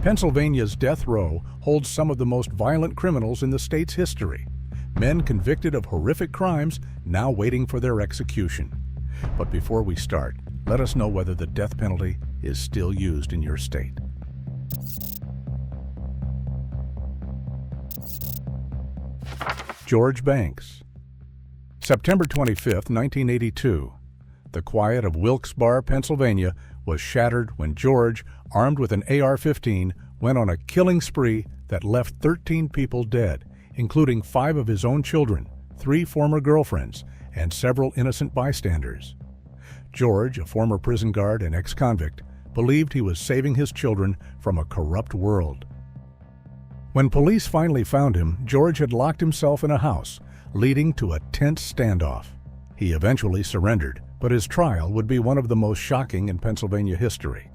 Pennsylvania's death row holds some of the most violent criminals in the state's history. Men convicted of horrific crimes now waiting for their execution. But before we start, let us know whether the death penalty is still used in your state. George Banks. September 25, 1982. The quiet of Wilkes-Barre, Pennsylvania was shattered when George, armed with an AR-15, went on a killing spree that left 13 people dead, including 5 of his own children, 3 former girlfriends, and several innocent bystanders. George, a former prison guard and ex-convict, believed he was saving his children from a corrupt world. When police finally found him, George had locked himself in a house, leading to a tense standoff. He eventually surrendered, but his trial would be one of the most shocking in Pennsylvania history.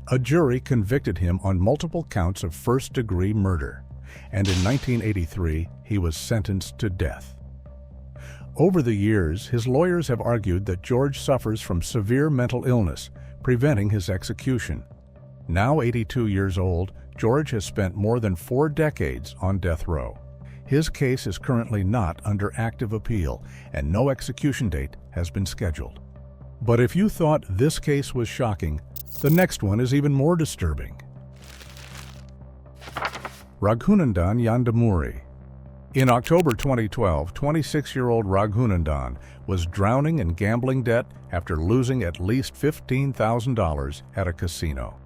A jury convicted him on multiple counts of first-degree murder, and in 1983 he was sentenced to death. Over the years, his lawyers have argued that George suffers from severe mental illness, preventing his execution. Now 82 years old, George has spent more than 4 decades on death row. His case is currently not under active appeal, and no execution date has been scheduled. But if you thought this case was shocking, the next one is even more disturbing. Raghunandan Yandamuri. In October 2012, 26-year-old Raghunandan was drowning in gambling debt after losing at least $15,000 at a casino.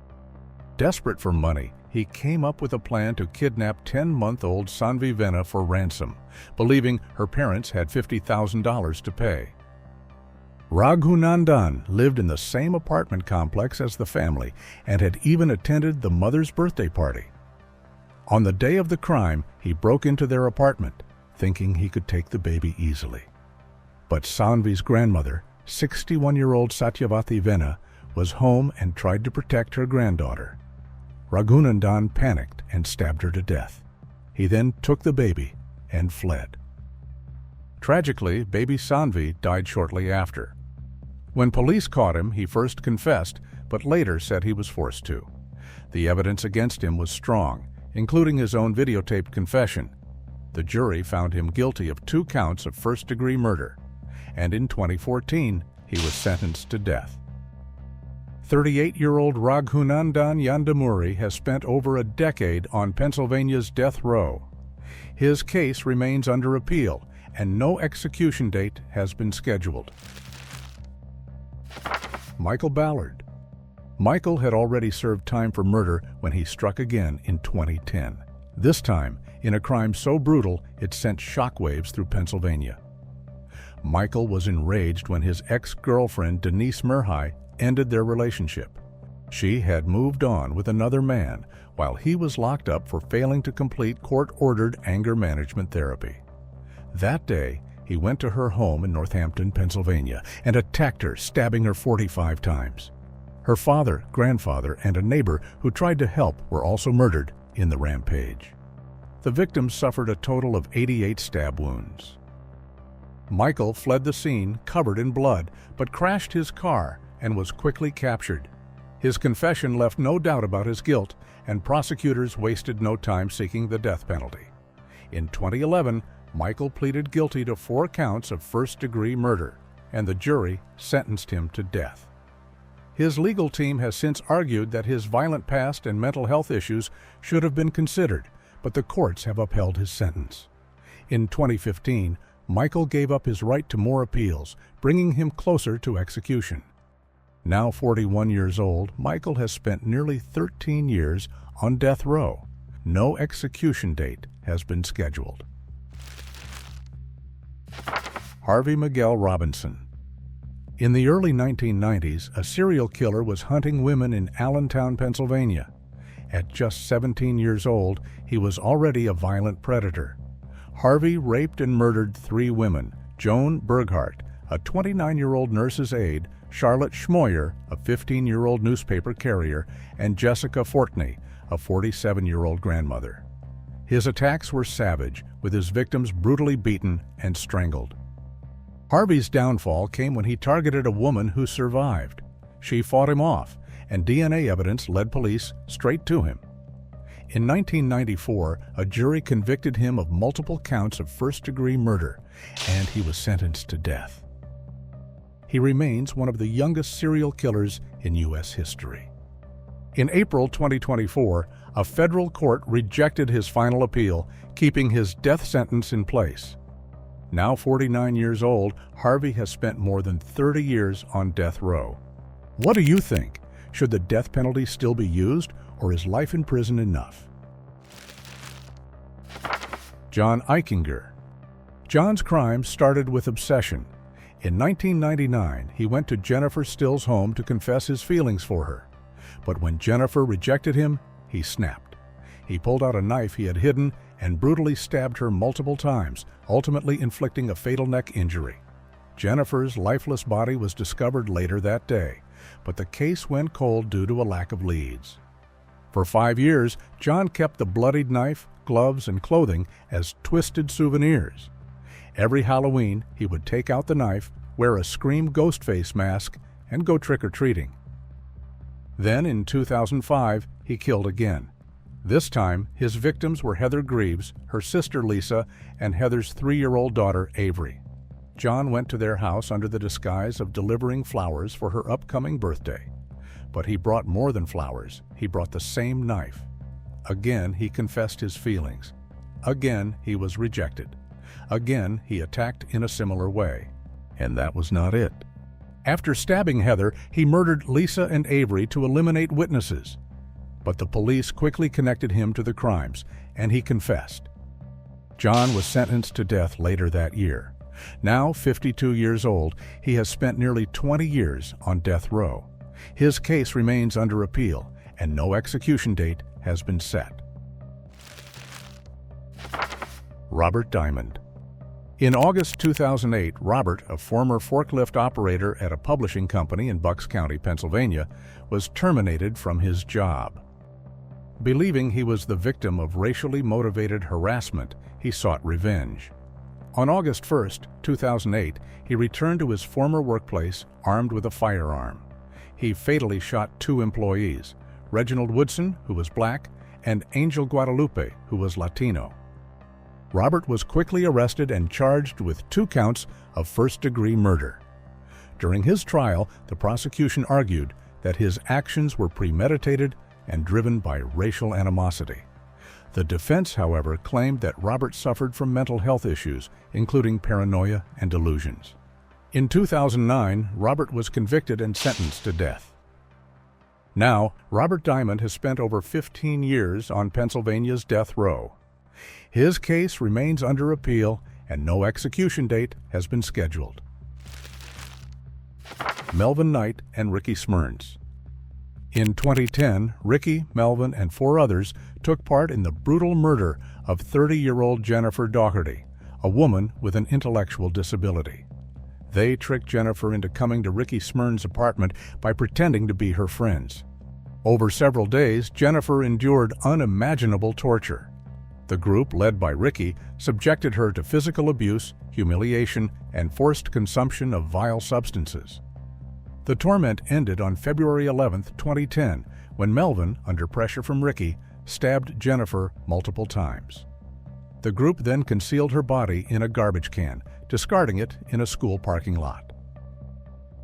Desperate for money, he came up with a plan to kidnap 10-month-old Sanvi Vena for ransom, believing her parents had $50,000 to pay. Raghunandan lived in the same apartment complex as the family and had even attended the mother's birthday party. On the day of the crime, he broke into their apartment, thinking he could take the baby easily. But Sanvi's grandmother, 61-year-old Satyavati Vena, was home and tried to protect her granddaughter. Raghunandan panicked and stabbed her to death. He then took the baby and fled. Tragically, baby Sanvi died shortly after. When police caught him, he first confessed, but later said he was forced to. The evidence against him was strong, including his own videotaped confession. The jury found him guilty of 2 counts of first-degree murder, and in 2014, he was sentenced to death. 38-year-old Raghunandan Yandamuri has spent over a decade on Pennsylvania's death row. His case remains under appeal, and no execution date has been scheduled. Michael Ballard. Michael had already served time for murder when he struck again in 2010. This time, in a crime so brutal it sent shockwaves through Pennsylvania. Michael was enraged when his ex-girlfriend Denise Murhai ended their relationship. She had moved on with another man while he was locked up for failing to complete court-ordered anger management therapy. That day, he went to her home in Northampton, Pennsylvania, and attacked her, stabbing her 45 times. Her father, grandfather, and a neighbor who tried to help were also murdered in the rampage. The victims suffered a total of 88 stab wounds. Michael fled the scene covered in blood, but crashed his car and was quickly captured. His confession left no doubt about his guilt, and prosecutors wasted no time seeking the death penalty. In 2011, Michael pleaded guilty to 4 counts of first-degree murder, and the jury sentenced him to death. His legal team has since argued that his violent past and mental health issues should have been considered, but the courts have upheld his sentence. In 2015, Michael gave up his right to more appeals, bringing him closer to execution. Now 41 years old, Michael has spent nearly 13 years on death row. No execution date has been scheduled. Harvey Miguel Robinson. In the early 1990s, a serial killer was hunting women in Allentown, Pennsylvania. At just 17 years old, he was already a violent predator. Harvey raped and murdered 3 women: Joan Berghardt, a 29-year-old nurse's aide, Charlotte Schmoyer, a 15-year-old newspaper carrier, and Jessica Fortney, a 47-year-old grandmother. His attacks were savage, with his victims brutally beaten and strangled. Harvey's downfall came when he targeted a woman who survived. She fought him off, and DNA evidence led police straight to him. In 1994, a jury convicted him of multiple counts of first-degree murder, and he was sentenced to death. He remains one of the youngest serial killers in U.S. history. In April 2024, a federal court rejected his final appeal, keeping his death sentence in place. Now 49 years old, Harvey has spent more than 30 years on death row. What do you think? Should the death penalty still be used, or is life in prison enough? John Eichinger. John's crime started with obsession. In 1999, he went to Jennifer Still's home to confess his feelings for her. But when Jennifer rejected him, he snapped. He pulled out a knife he had hidden and brutally stabbed her multiple times, ultimately inflicting a fatal neck injury. Jennifer's lifeless body was discovered later that day, but the case went cold due to a lack of leads. For 5 years, John kept the bloodied knife, gloves, and clothing as twisted souvenirs. Every Halloween, he would take out the knife, wear a Scream Ghostface mask, and go trick-or-treating. Then, in 2005, he killed again. This time, his victims were Heather Greaves, her sister Lisa, and Heather's 3-year-old daughter Avery. John went to their house under the disguise of delivering flowers for her upcoming birthday. But he brought more than flowers. He brought the same knife. Again, he confessed his feelings. Again, he was rejected. Again, he attacked in a similar way. And that was not it. After stabbing Heather, he murdered Lisa and Avery to eliminate witnesses. But the police quickly connected him to the crimes, and he confessed. John was sentenced to death later that year. Now, 52 years old, he has spent nearly 20 years on death row. His case remains under appeal, and no execution date has been set. Robert Diamond. In August 2008, Robert, a former forklift operator at a publishing company in Bucks County, Pennsylvania, was terminated from his job. Believing he was the victim of racially motivated harassment, he sought revenge. On August 1, 2008, he returned to his former workplace armed with a firearm. He fatally shot 2 employees, Reginald Woodson, who was black, and Angel Guadalupe, who was Latino. Robert was quickly arrested and charged with 2 counts of first-degree murder. During his trial, the prosecution argued that his actions were premeditated and driven by racial animosity. The defense, however, claimed that Robert suffered from mental health issues, including paranoia and delusions. In 2009, Robert was convicted and sentenced to death. Now, Robert Diamond has spent over 15 years on Pennsylvania's death row. His case remains under appeal, and no execution date has been scheduled. Melvin Knight and Ricky Smyrns. In 2010, Ricky, Melvin, and 4 others took part in the brutal murder of 30-year-old Jennifer Doherty, a woman with an intellectual disability. They tricked Jennifer into coming to Ricky Smyrns' apartment by pretending to be her friends. Over several days, Jennifer endured unimaginable torture. The group, led by Ricky, subjected her to physical abuse, humiliation, and forced consumption of vile substances. The torment ended on February 11, 2010, when Melvin, under pressure from Ricky, stabbed Jennifer multiple times. The group then concealed her body in a garbage can, discarding it in a school parking lot.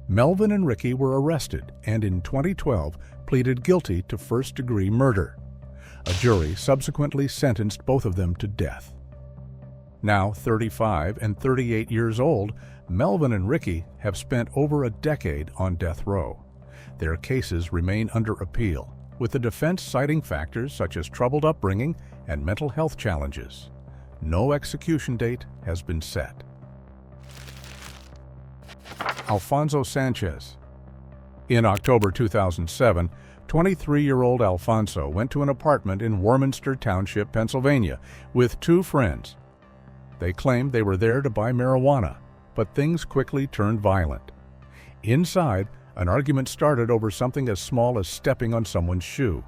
Melvin and Ricky were arrested and in 2012 pleaded guilty to first-degree murder. A jury subsequently sentenced both of them to death. Now 35 and 38 years old, Melvin and Ricky have spent over a decade on death row. Their cases remain under appeal, with the defense citing factors such as troubled upbringing and mental health challenges. No execution date has been set. Alfonso Sanchez. In October 2007, 23-year-old Alfonso went to an apartment in Warminster Township, Pennsylvania, with 2 friends. They claimed they were there to buy marijuana, but things quickly turned violent. Inside, an argument started over something as small as stepping on someone's shoe.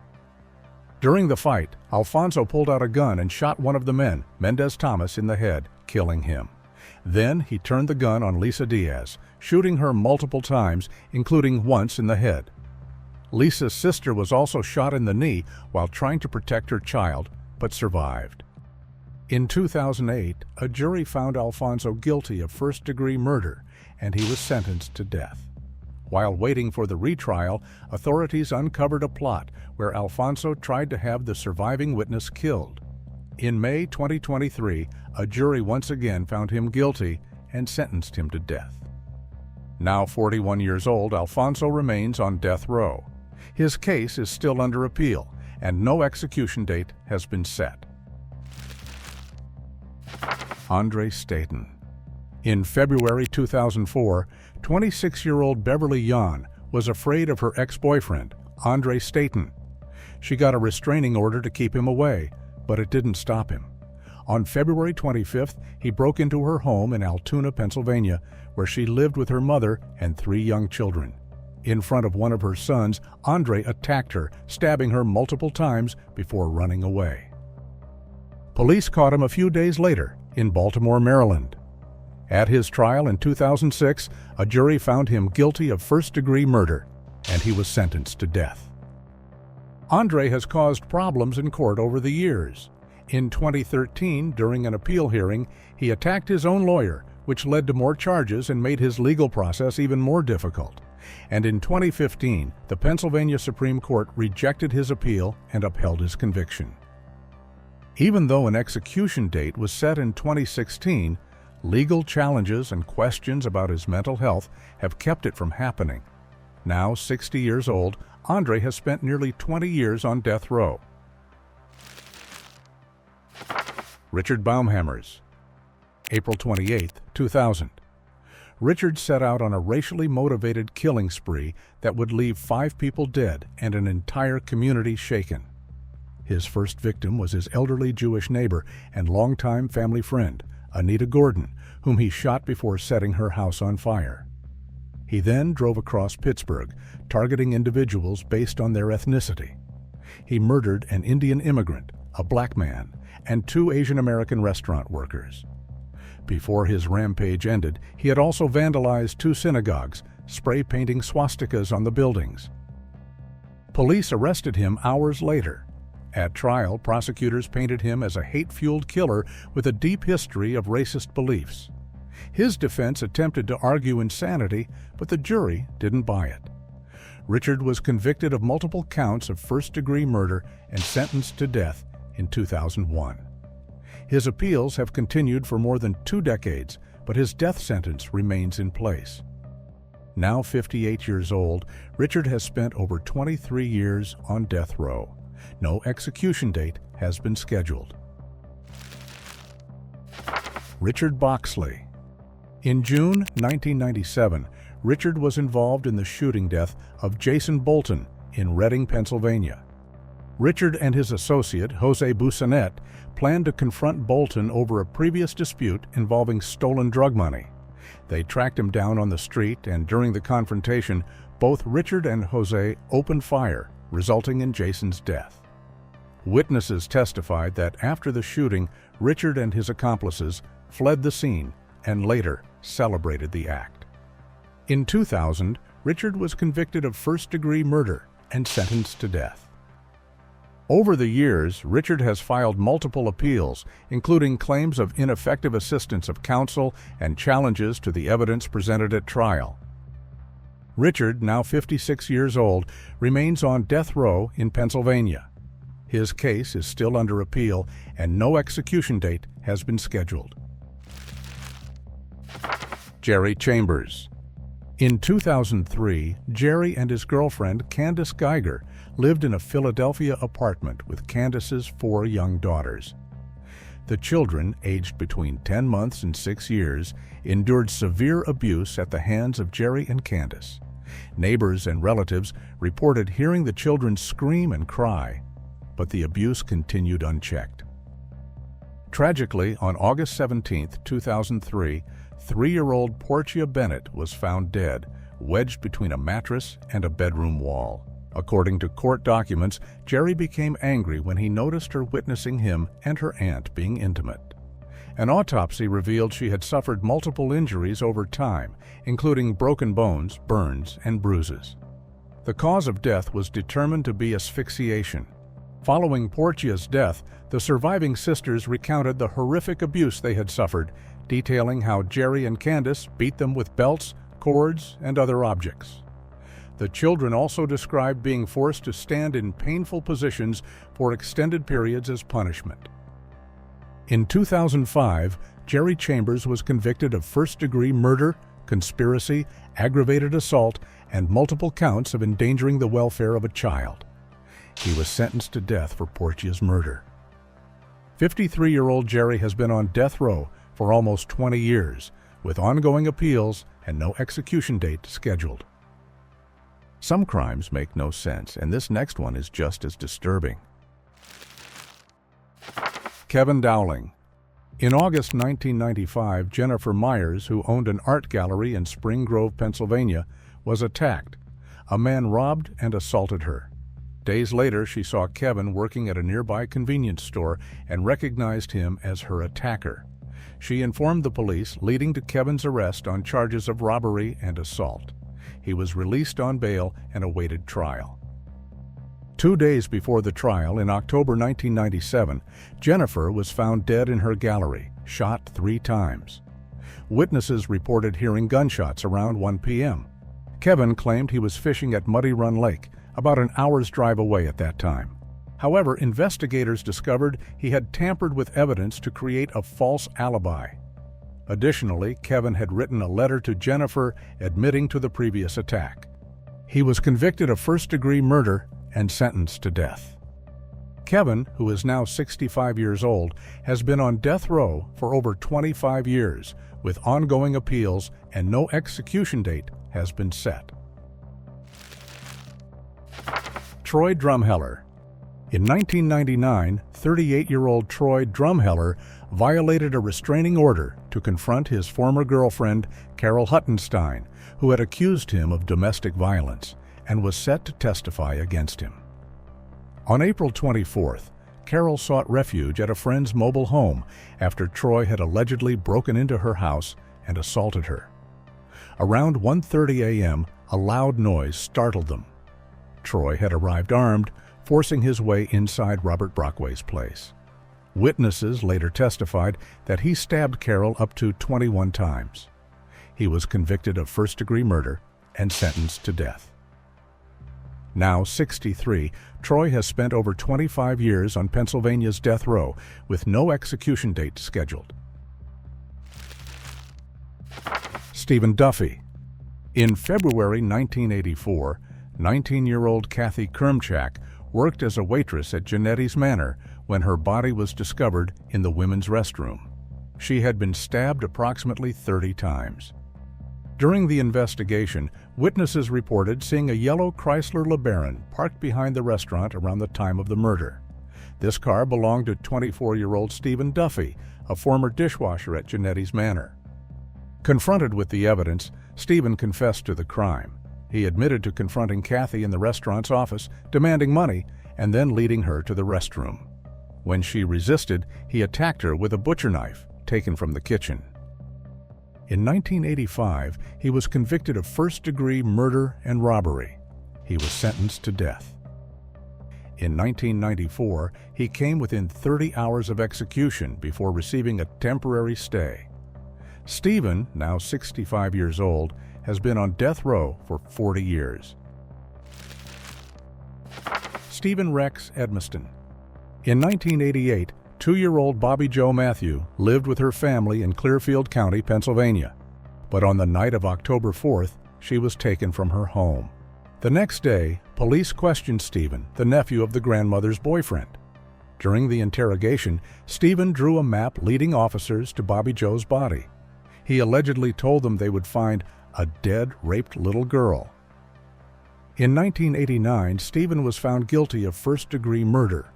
During the fight, Alfonso pulled out a gun and shot one of the men, Mendez Thomas, in the head, killing him. Then he turned the gun on Lisa Diaz, shooting her multiple times, including once in the head. Lisa's sister was also shot in the knee while trying to protect her child, but survived. In 2008, a jury found Alfonso guilty of first-degree murder, and he was sentenced to death. While waiting for the retrial, authorities uncovered a plot where Alfonso tried to have the surviving witness killed. In May 2023, a jury once again found him guilty and sentenced him to death. Now 41 years old, Alfonso remains on death row. His case is still under appeal, and no execution date has been set. Andre Staten. In February 2004, 26-year-old Beverly Yon was afraid of her ex-boyfriend, Andre Staten. She got a restraining order to keep him away, but it didn't stop him. On February 25th, he broke into her home in Altoona, Pennsylvania, where she lived with her mother and 3 young children. In front of one of her sons, Andre attacked her, stabbing her multiple times before running away. Police caught him a few days later in Baltimore, Maryland. At his trial in 2006, a jury found him guilty of first-degree murder, and he was sentenced to death. Andre has caused problems in court over the years. In 2013, during an appeal hearing, he attacked his own lawyer, which led to more charges and made his legal process even more difficult. And in 2015, the Pennsylvania Supreme Court rejected his appeal and upheld his conviction. Even though an execution date was set in 2016, legal challenges and questions about his mental health have kept it from happening. Now 60 years old, Andre has spent nearly 20 years on death row. Richard Baumhammers. April 28, 2000. Richard set out on a racially motivated killing spree that would leave 5 people dead and an entire community shaken. His first victim was his elderly Jewish neighbor and longtime family friend, Anita Gordon, whom he shot before setting her house on fire. He then drove across Pittsburgh, targeting individuals based on their ethnicity. He murdered an Indian immigrant, a black man, and 2 Asian American restaurant workers. Before his rampage ended, he had also vandalized 2 synagogues, spray painting swastikas on the buildings. Police arrested him hours later. At trial, prosecutors painted him as a hate-fueled killer with a deep history of racist beliefs. His defense attempted to argue insanity, but the jury didn't buy it. Richard was convicted of multiple counts of first-degree murder and sentenced to death in 2001. His appeals have continued for more than 2 decades, but his death sentence remains in place. Now 58 years old, Richard has spent over 23 years on death row. No execution date has been scheduled. Richard Boxley. In June 1997, Richard was involved in the shooting death of Jason Bolton in Reading, Pennsylvania. Richard and his associate, Jose Busanet, planned to confront Bolton over a previous dispute involving stolen drug money. They tracked him down on the street, and during the confrontation, both Richard and Jose opened fire, resulting in Jason's death. Witnesses testified that after the shooting, Richard and his accomplices fled the scene and later celebrated the act. In 2000, Richard was convicted of first-degree murder and sentenced to death. Over the years, Richard has filed multiple appeals, including claims of ineffective assistance of counsel and challenges to the evidence presented at trial. Richard, now 56 years old, remains on death row in Pennsylvania. His case is still under appeal, and no execution date has been scheduled. Jerry Chambers. In 2003, Jerry and his girlfriend, Candace Geiger, lived in a Philadelphia apartment with Candace's 4 young daughters. The children, aged between 10 months and 6 years, endured severe abuse at the hands of Jerry and Candace. Neighbors and relatives reported hearing the children scream and cry, but the abuse continued unchecked. Tragically, on August 17, 2003, 3-year-old Portia Bennett was found dead, wedged between a mattress and a bedroom wall. According to court documents, Jerry became angry when he noticed her witnessing him and her aunt being intimate. An autopsy revealed she had suffered multiple injuries over time, including broken bones, burns, and bruises. The cause of death was determined to be asphyxiation. Following Porcia's death, the surviving sisters recounted the horrific abuse they had suffered, detailing how Jerry and Candace beat them with belts, cords, and other objects. The children also described being forced to stand in painful positions for extended periods as punishment. In 2005, Jerry Chambers was convicted of first-degree murder, conspiracy, aggravated assault, and multiple counts of endangering the welfare of a child. He was sentenced to death for Porcia's murder. 53-year-old Jerry has been on death row for almost 20 years, with ongoing appeals and no execution date scheduled. Some crimes make no sense, and this next one is just as disturbing. Kevin Dowling. In August 1995, Jennifer Myers, who owned an art gallery in Spring Grove, Pennsylvania, was attacked. A man robbed and assaulted her. Days later, she saw Kevin working at a nearby convenience store and recognized him as her attacker. She informed the police, leading to Kevin's arrest on charges of robbery and assault. He was released on bail and awaited trial. 2 days before the trial, in October 1997, Jennifer was found dead in her gallery, shot 3 times. Witnesses reported hearing gunshots around 1 p.m. Kevin claimed he was fishing at Muddy Run Lake, about an hour's drive away at that time. However, investigators discovered he had tampered with evidence to create a false alibi. Additionally, Kevin had written a letter to Jennifer admitting to the previous attack. He was convicted of first-degree murder and sentenced to death. Kevin, who is now 65 years old, has been on death row for over 25 years, with ongoing appeals, and no execution date has been set. Troy Drumheller. In 1999, 38-year-old Troy Drumheller violated a restraining order to confront his former girlfriend, Carol Huttenstein, who had accused him of domestic violence, and was set to testify against him. On April 24th, Carol sought refuge at a friend's mobile home after Troy had allegedly broken into her house and assaulted her. Around 1:30 a.m., a loud noise startled them. Troy had arrived armed, forcing his way inside Robert Brockway's place. Witnesses later testified that he stabbed Carol up to 21 times. He was convicted of first-degree murder and sentenced to death. Now 63, Troy has spent over 25 years on Pennsylvania's death row, with no execution date scheduled. Stephen Duffy. In February 1984, 19-year-old Kathy Kermchak worked as a waitress at Janetti's Manor when her body was discovered in the women's restroom. She had been stabbed approximately 30 times. During the investigation, witnesses reported seeing a yellow Chrysler LeBaron parked behind the restaurant around the time of the murder. This car belonged to 24-year-old Stephen Duffy, a former dishwasher at Janetti's Manor. Confronted with the evidence, Stephen confessed to the crime. He admitted to confronting Kathy in the restaurant's office, demanding money, and then leading her to the restroom. When she resisted, he attacked her with a butcher knife taken from the kitchen. In 1985, he was convicted of first-degree murder and robbery. He was sentenced to death. In 1994, he came within 30 hours of execution before receiving a temporary stay. Stephen, now 65 years old, has been on death row for 40 years. Stephen Rex Edmiston. In 1988, 2-year-old Bobby Jo Matthew lived with her family in Clearfield County, Pennsylvania. But on the night of October 4th, she was taken from her home. The next day, police questioned Stephen, the nephew of the grandmother's boyfriend. During the interrogation, Stephen drew a map leading officers to Bobby Jo's body. He allegedly told them they would find a dead, raped little girl. In 1989, Stephen was found guilty of first-degree murder.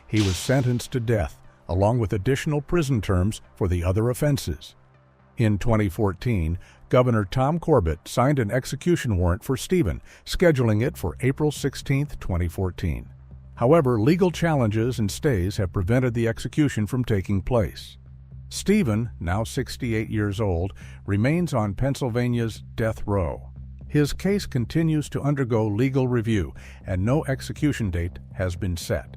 He was sentenced to death, along with additional prison terms for the other offenses. In 2014, Governor Tom Corbett signed an execution warrant for Stephen, scheduling it for April 16, 2014. However, legal challenges and stays have prevented the execution from taking place. Stephen, now 68 years old, remains on Pennsylvania's death row. His case continues to undergo legal review, and no execution date has been set.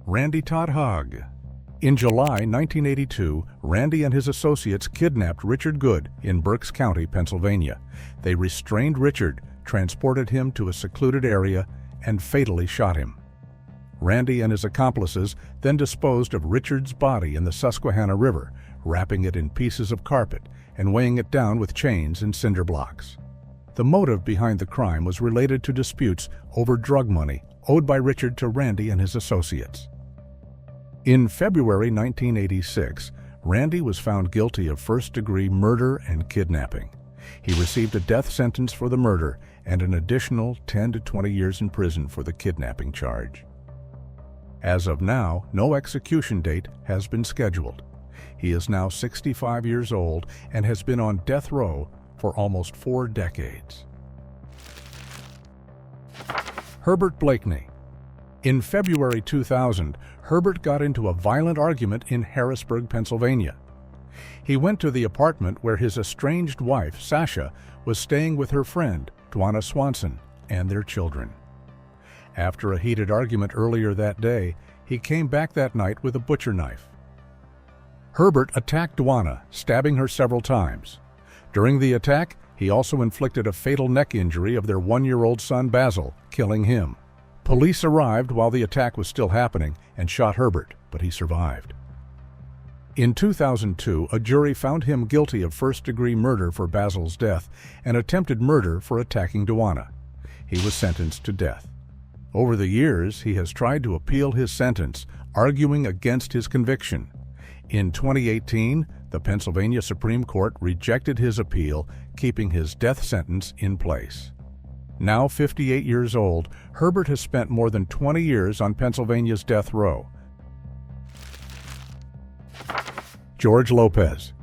Randy Todd Hogg. In July 1982, Randy and his associates kidnapped Richard Good in Berks County, Pennsylvania. They restrained Richard, transported him to a secluded area, and fatally shot him. Randy and his accomplices then disposed of Richard's body in the Susquehanna River, wrapping it in pieces of carpet and weighing it down with chains and cinder blocks. The motive behind the crime was related to disputes over drug money owed by Richard to Randy and his associates. In February 1986, Randy was found guilty of first-degree murder and kidnapping. He received a death sentence for the murder and an additional 10 to 20 years in prison for the kidnapping charge. As of now, no execution date has been scheduled. He is now 65 years old and has been on death row for almost 4 decades. Herbert Blakeney. In February 2000, Herbert got into a violent argument in Harrisburg, Pennsylvania. He went to the apartment where his estranged wife, Sasha, was staying with her friend, Dwana Swanson, and their children. After a heated argument earlier that day, he came back that night with a butcher knife. Herbert attacked Dwana, stabbing her several times. During the attack, he also inflicted a fatal neck injury of their 1-year-old son Basil, killing him. Police arrived while the attack was still happening and shot Herbert, but he survived. In 2002, a jury found him guilty of first-degree murder for Basil's death and attempted murder for attacking Dwana. He was sentenced to death. Over the years, he has tried to appeal his sentence, arguing against his conviction. In 2018, the Pennsylvania Supreme Court rejected his appeal, keeping his death sentence in place. Now 58 years old, Herbert has spent more than 20 years on Pennsylvania's death row. George Lopez.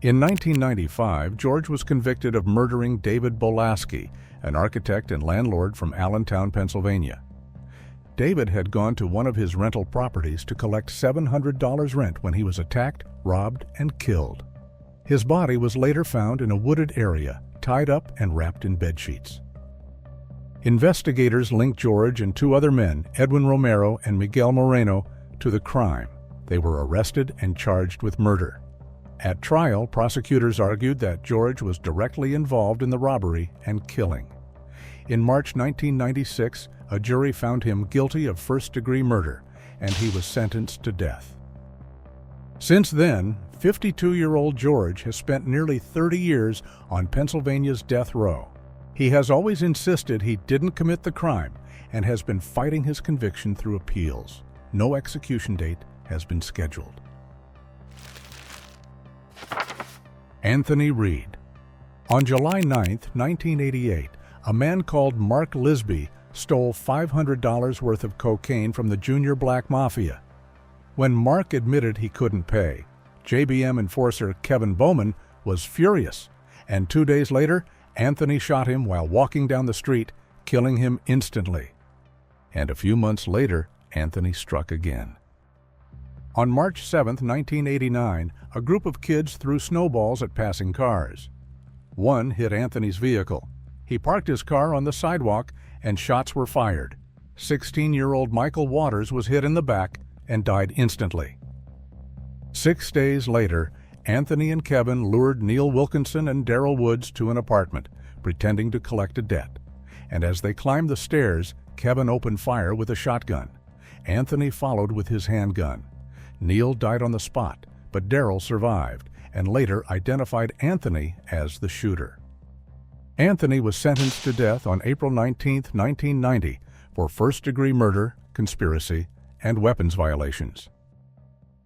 In 1995, George was convicted of murdering David Bolaski, an architect and landlord from Allentown, Pennsylvania. David had gone to one of his rental properties to collect $700 rent when he was attacked, robbed, and killed. His body was later found in a wooded area, tied up and wrapped in bedsheets. Investigators linked George and 2 other men, Edwin Romero and Miguel Moreno, to the crime. They were arrested and charged with murder. At trial, prosecutors argued that George was directly involved in the robbery and killing. In March 1996, a jury found him guilty of first-degree murder, and he was sentenced to death. Since then, 52-year-old George has spent nearly 30 years on Pennsylvania's death row. He has always insisted he didn't commit the crime and has been fighting his conviction through appeals. No execution date has been scheduled. Anthony Reed. On July 9, 1988, a man called Mark Lisby stole $500 worth of cocaine from the Junior Black Mafia. When Mark admitted he couldn't pay, JBM enforcer Kevin Bowman was furious, and 2 days later, Anthony shot him while walking down the street, killing him instantly. And a few months later, Anthony struck again. On March 7, 1989, a group of kids threw snowballs at passing cars. One hit Anthony's vehicle. He parked his car on the sidewalk and shots were fired. 16-year-old Michael Waters was hit in the back and died instantly. 6 days later, Anthony and Kevin lured Neil Wilkinson and Darrell Woods to an apartment, pretending to collect a debt. And as they climbed the stairs, Kevin opened fire with a shotgun. Anthony followed with his handgun. Neil died on the spot, but Darrell survived and later identified Anthony as the shooter. Anthony was sentenced to death on April 19, 1990 for first-degree murder, conspiracy, and weapons violations.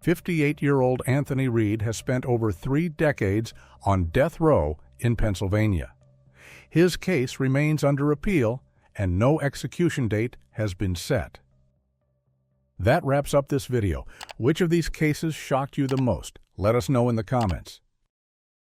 58-year-old Anthony Reed has spent over 3 decades on death row in Pennsylvania. His case remains under appeal and no execution date has been set. That wraps up this video. Which of these cases shocked you the most? Let us know in the comments.